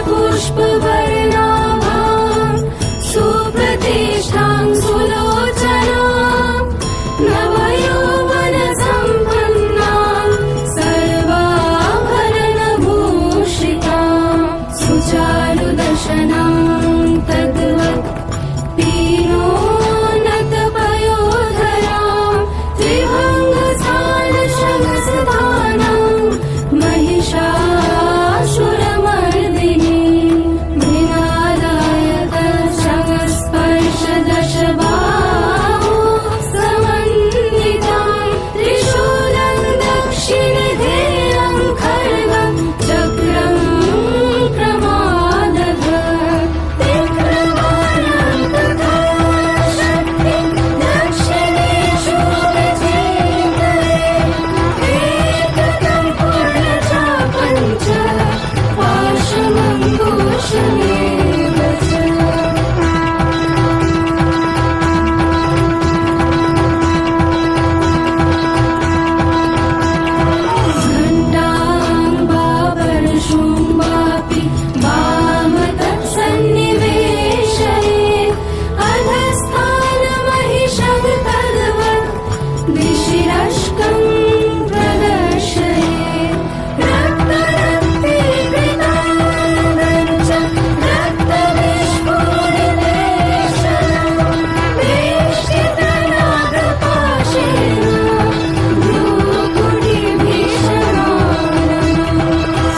पुष्पवर्णाभां सुप्रतिष्ठां सुलोचनां नवयौवनसम्पन्नां सर्वाभरणभूषितां सुचारुदर्शनां तद्वत् पीनोन्नतपयोधरां त्रिभङ्गसालशमसधानां महिषासुरमर्दिनीं मृणालयतशमस्पर्शदशबाहो समन्वितां त्रिशूलं दक्षिणधेयं खड्गं चक्रं क्रमादः विक्रमाणं तथा शक्तिं दक्षिणेषु विचिन्तये एकं पूर्णचापं च पाशमङ्कुशमेव च घण्टां बाबरशुम्बापि वामतत्सन्निवेशये अधस्थानमहिषं तद्वत् दिशिरश्कं प्रदर्शये रक्तरक्तीकृताङ्गं च रक्तविस्फुरितेशनं वेष्टितनागपाशेन भ्रूकुटिभीषणाननं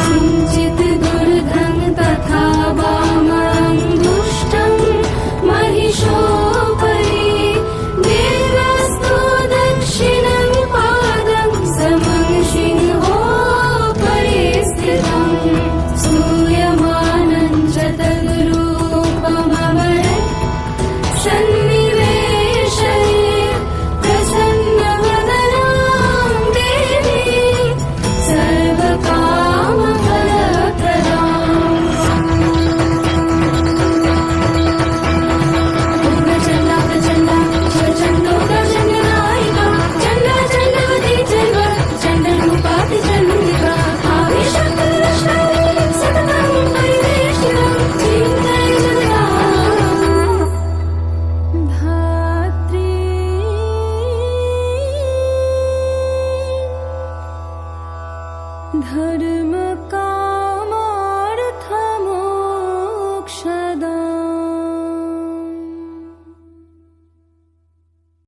किञ्चित् दुर्धं तथा वामं दुष्टं महिषोपरि देवस्तु दक्षिणं पादं समं सिंहोपरि स्थितं स्तूयमानं च तद्रूपमवरत् सन्निवेशये प्रसन्नवदनां देवीं सर्वकामफलप्रदाम् उग्रचण्डा प्रचण्डा शिवचण्डोग्रचण्डनायिका चण्डा चण्डवती चैव चण्डरूपातिचण्डिका आविशक्तदृष्टां सततं परिवेष्टितं चिन्तये जगदा धात्री धर्मका